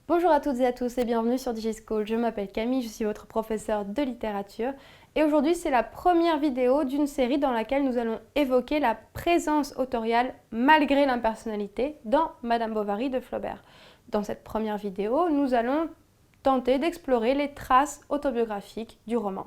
Bonjour à toutes et à tous et bienvenue sur DigiSchool. Je m'appelle Camille, je suis votre professeure de littérature et aujourd'hui c'est la première vidéo d'une série dans laquelle nous allons évoquer la présence autoriale malgré l'impersonnalité dans Madame Bovary de Flaubert. Dans cette première vidéo, nous allons tenter d'explorer les traces autobiographiques du roman.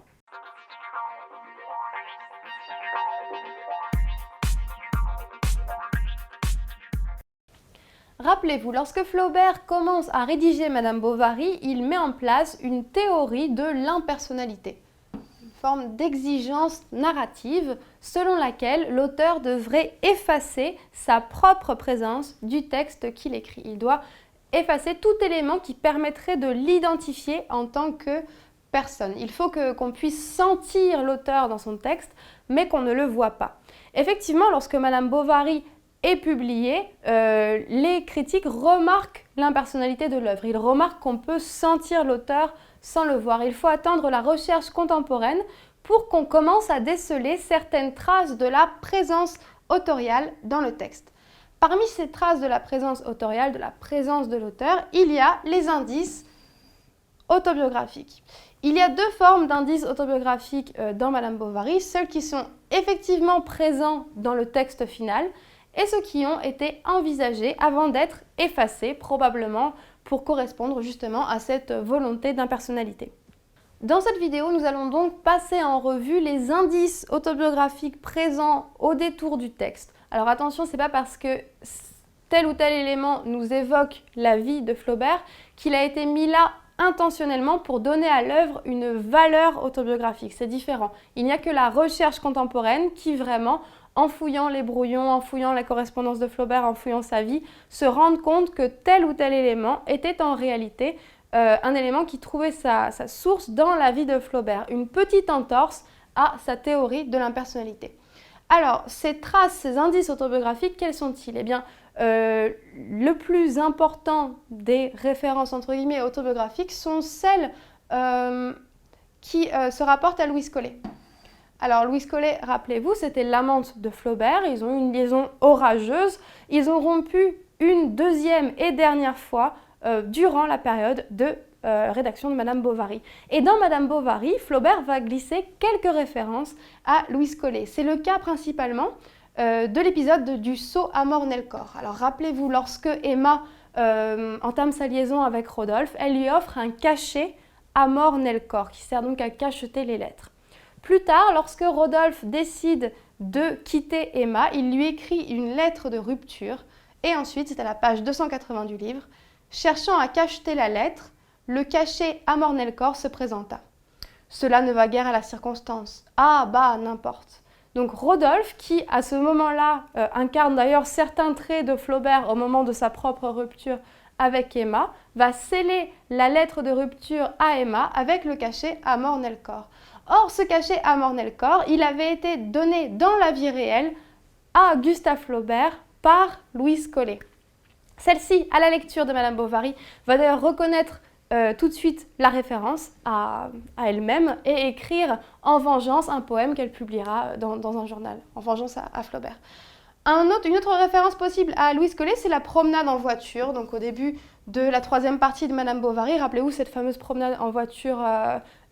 Rappelez-vous, lorsque Flaubert commence à rédiger Madame Bovary, il met en place une théorie de l'impersonnalité, une forme d'exigence narrative selon laquelle l'auteur devrait effacer sa propre présence du texte qu'il écrit. Il doit effacer tout élément qui permettrait de l'identifier en tant que personne. Il faut qu'on puisse sentir l'auteur dans son texte, mais qu'on ne le voit pas. Effectivement, lorsque Madame Bovary est publié, les critiques remarquent l'impersonnalité de l'œuvre. Ils remarquent qu'on peut sentir l'auteur sans le voir. Il faut attendre la recherche contemporaine pour qu'on commence à déceler certaines traces de la présence autoriale dans le texte. Parmi ces traces de la présence autoriale, de la présence de l'auteur, il y a les indices autobiographiques. Il y a deux formes d'indices autobiographiques dans Madame Bovary, ceux qui sont effectivement présents dans le texte final et ceux qui ont été envisagés avant d'être effacés, probablement pour correspondre justement à cette volonté d'impersonnalité. Dans cette vidéo, nous allons donc passer en revue les indices autobiographiques présents au détour du texte. Alors attention, c'est pas parce que tel ou tel élément nous évoque la vie de Flaubert qu'il a été mis là intentionnellement pour donner à l'œuvre une valeur autobiographique. C'est différent. Il n'y a que la recherche contemporaine qui vraiment, en fouillant les brouillons, en fouillant la correspondance de Flaubert, en fouillant sa vie, se rendent compte que tel ou tel élément était en réalité un élément qui trouvait sa source dans la vie de Flaubert, une petite entorse à sa théorie de l'impersonnalité. Alors, ces traces, ces indices autobiographiques, quels sont-ils? Eh bien, le plus important des références entre guillemets autobiographiques sont celles qui se rapportent à Louise Collet. Alors Louise Collet, rappelez-vous, c'était l'amante de Flaubert, ils ont eu une liaison orageuse, ils ont rompu une deuxième et dernière fois durant la période de rédaction de Madame Bovary. Et dans Madame Bovary, Flaubert va glisser quelques références à Louise Collet. C'est le cas principalement de l'épisode du saut à Morne-le-Corps. Alors rappelez-vous, lorsque Emma entame sa liaison avec Rodolphe, elle lui offre un cachet à Morne-le-Corps qui sert donc à cacheter les lettres. Plus tard, lorsque Rodolphe décide de quitter Emma, il lui écrit une lettre de rupture et ensuite, c'est à la page 280 du livre, cherchant à cacheter la lettre, le cachet à Morne-le-Corps se présenta. Cela ne va guère à la circonstance. Ah, bah, n'importe. Donc Rodolphe, qui à ce moment-là incarne d'ailleurs certains traits de Flaubert au moment de sa propre rupture avec Emma, va sceller la lettre de rupture à Emma avec le cachet à Morne-le-Corps. Or, ce cachet à Morne-le-Corps, il avait été donné dans la vie réelle à Gustave Flaubert par Louise Collet. Celle-ci, à la lecture de Madame Bovary, va d'ailleurs reconnaître tout de suite la référence à elle-même et écrire en vengeance un poème qu'elle publiera dans un journal, en vengeance à Flaubert. Une autre référence possible à Louise Collet, c'est la promenade en voiture, donc au début de la troisième partie de Madame Bovary. Rappelez-vous cette fameuse promenade en voiture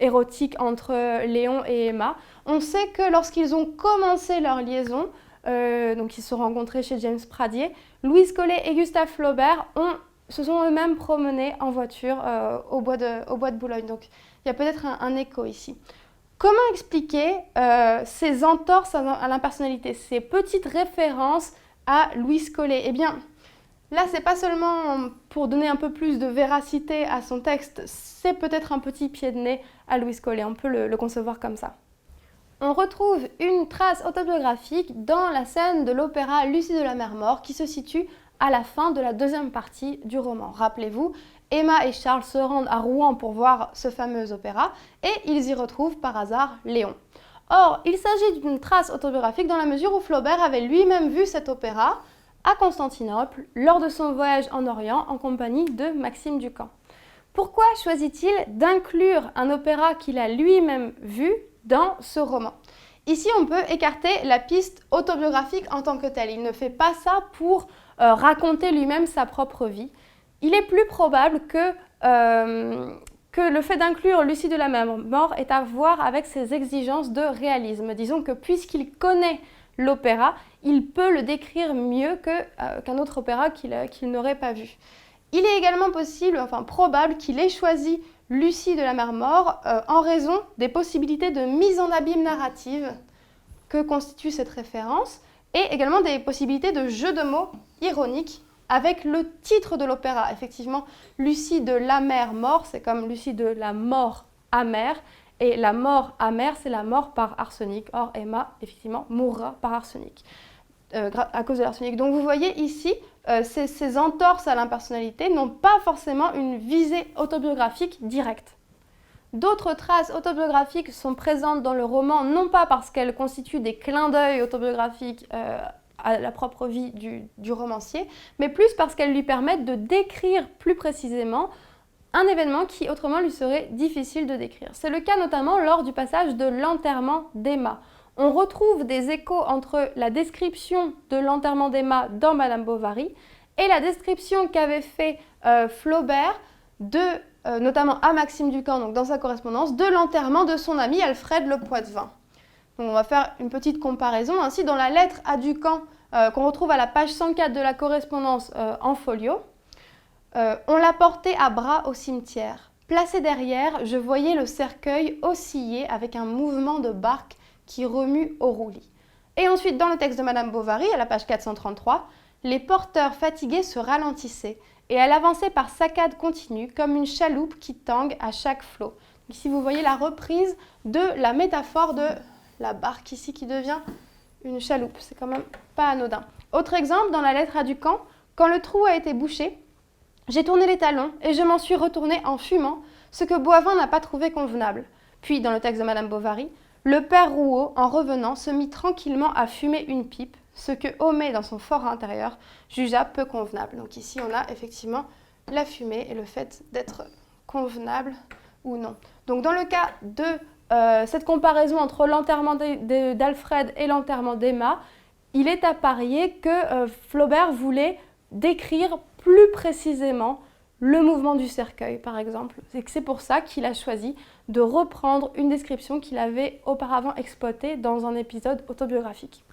érotique entre Léon et Emma. On sait que lorsqu'ils ont commencé leur liaison, donc ils se sont rencontrés chez James Pradier, Louise Collet et Gustave Flaubert se sont eux-mêmes promenés en voiture au bois de Boulogne. Donc il y a peut-être un écho ici. Comment expliquer ces entorses à l'impersonnalité, ces petites références à Louise Collet? Eh bien, là, c'est pas seulement pour donner un peu plus de véracité à son texte, c'est peut-être un petit pied de nez à Louise Collet, on peut le concevoir comme ça. On retrouve une trace autobiographique dans la scène de l'opéra Lucie de la Mer Morte qui se situe à la fin de la deuxième partie du roman. Rappelez-vous, Emma et Charles se rendent à Rouen pour voir ce fameux opéra et ils y retrouvent par hasard Léon. Or, il s'agit d'une trace autobiographique dans la mesure où Flaubert avait lui-même vu cet opéra à Constantinople lors de son voyage en Orient en compagnie de Maxime Ducamp. Pourquoi choisit-il d'inclure un opéra qu'il a lui-même vu dans ce roman? Ici, on peut écarter la piste autobiographique en tant que telle. Il ne fait pas ça pour raconter lui-même sa propre vie. Il est plus probable que le fait d'inclure Lucie de la mer mort ait à voir avec ses exigences de réalisme. Disons que puisqu'il connaît l'opéra, il peut le décrire mieux qu'un autre opéra qu'il n'aurait pas vu. Il est également probable qu'il ait choisi Lucie de la mer mort en raison des possibilités de mise en abîme narrative que constitue cette référence et également des possibilités de jeu de mots ironiques avec le titre de l'opéra. Effectivement, Lucie de la mer mort, c'est comme Lucie de la mort amère, et la mort amère, c'est la mort par arsenic. Or, Emma, effectivement, mourra par arsenic, à cause de l'arsenic. Donc vous voyez ici, ces entorses à l'impersonnalité n'ont pas forcément une visée autobiographique directe. D'autres traces autobiographiques sont présentes dans le roman, non pas parce qu'elles constituent des clins d'œil autobiographiques à la propre vie du romancier, mais plus parce qu'elles lui permettent de décrire plus précisément un événement qui autrement lui serait difficile de décrire. C'est le cas notamment lors du passage de l'enterrement d'Emma. On retrouve des échos entre la description de l'enterrement d'Emma dans Madame Bovary et la description qu'avait fait Flaubert notamment à Maxime Ducamp, donc dans sa correspondance, de l'enterrement de son ami Alfred Le Poitevin. Donc on va faire une petite comparaison. Ainsi, dans la lettre à Ducamp, qu'on retrouve à la page 104 de la correspondance en folio, on l'a porté à bras au cimetière. Placé derrière, je voyais le cercueil osciller avec un mouvement de barque qui remue au roulis. Et ensuite, dans le texte de Madame Bovary, à la page 433, les porteurs fatigués se ralentissaient et elle avançait par saccades continues comme une chaloupe qui tangue à chaque flot. Ici, vous voyez la reprise de la métaphore de la barque ici qui devient une chaloupe. C'est quand même pas anodin. Autre exemple, dans la lettre à Ducamp, quand le trou a été bouché, j'ai tourné les talons et je m'en suis retournée en fumant, ce que Boivin n'a pas trouvé convenable. Puis, dans le texte de Madame Bovary, le père Rouault, en revenant, se mit tranquillement à fumer une pipe, ce que Homais, dans son fort intérieur, jugea peu convenable. Donc ici, on a effectivement la fumée et le fait d'être convenable ou non. Donc dans le cas de cette comparaison entre l'enterrement d'Alfred et l'enterrement d'Emma, il est à parier que Flaubert voulait décrire plus précisément le mouvement du cercueil, par exemple. Et c'est pour ça qu'il a choisi de reprendre une description qu'il avait auparavant exploitée dans un épisode autobiographique.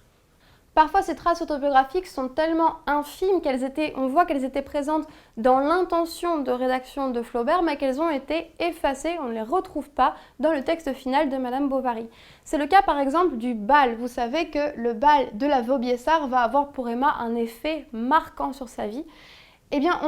Parfois, ces traces autobiographiques sont tellement infimes on voit qu'elles étaient présentes dans l'intention de rédaction de Flaubert, mais qu'elles ont été effacées, on ne les retrouve pas dans le texte final de Madame Bovary. C'est le cas par exemple du bal. Vous savez que le bal de la Vaubyessard va avoir pour Emma un effet marquant sur sa vie. Eh bien,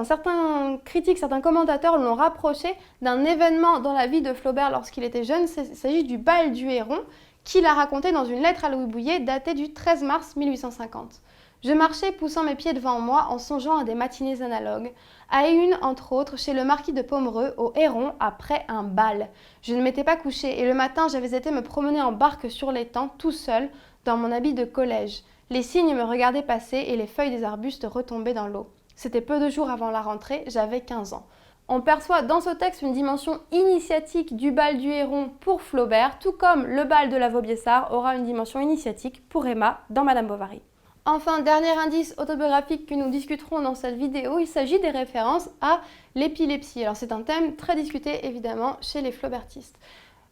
certains critiques, certains commentateurs l'ont rapproché d'un événement dans la vie de Flaubert lorsqu'il était jeune. Il s'agit du bal du Héron, qu'il a raconté dans une lettre à Louis Bouillet datée du 13 mars 1850. Je marchais poussant mes pieds devant moi en songeant à des matinées analogues, à une entre autres chez le marquis de Pomereux au Héron après un bal. Je ne m'étais pas couché et le matin j'avais été me promener en barque sur l'étang tout seul dans mon habit de collège. Les cygnes me regardaient passer et les feuilles des arbustes retombaient dans l'eau. C'était peu de jours avant la rentrée, j'avais 15 ans. On perçoit dans ce texte une dimension initiatique du bal du Héron pour Flaubert, tout comme le bal de la Vaubyessard aura une dimension initiatique pour Emma dans Madame Bovary. Enfin, dernier indice autobiographique que nous discuterons dans cette vidéo, il s'agit des références à l'épilepsie. Alors c'est un thème très discuté évidemment chez les flaubertistes.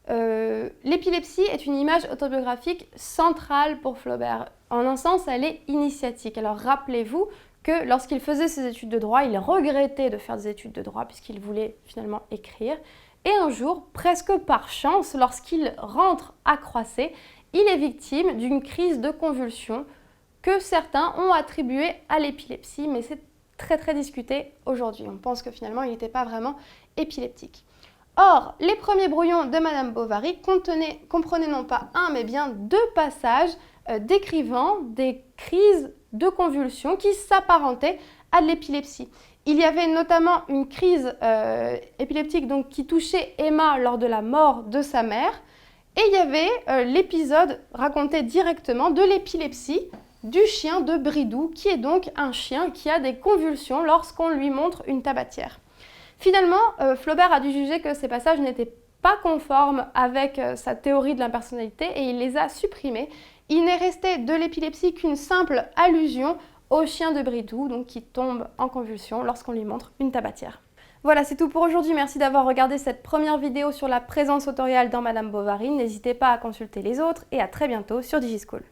L'épilepsie est une image autobiographique centrale pour Flaubert. En un sens, elle est initiatique. Alors rappelez-vous que lorsqu'il faisait ses études de droit, il regrettait de faire des études de droit puisqu'il voulait finalement écrire. Et un jour, presque par chance, lorsqu'il rentre à Croisset, il est victime d'une crise de convulsion que certains ont attribuée à l'épilepsie, mais c'est très très discuté aujourd'hui. On pense que finalement, il n'était pas vraiment épileptique. Or, les premiers brouillons de Madame Bovary comprenaient non pas un, mais bien deux passages décrivant des crises de convulsions qui s'apparentaient à de l'épilepsie. Il y avait notamment une crise épileptique donc, qui touchait Emma lors de la mort de sa mère, et il y avait l'épisode raconté directement de l'épilepsie du chien de Bridoux, qui est donc un chien qui a des convulsions lorsqu'on lui montre une tabatière. Finalement, Flaubert a dû juger que ces passages n'étaient pas conformes avec sa théorie de l'impersonnalité et il les a supprimés. Il n'est resté de l'épilepsie qu'une simple allusion au chien de Bridou, donc qui tombe en convulsion lorsqu'on lui montre une tabatière. Voilà, c'est tout pour aujourd'hui. Merci d'avoir regardé cette première vidéo sur la présence autoriale dans Madame Bovary. N'hésitez pas à consulter les autres et à très bientôt sur DigiSchool.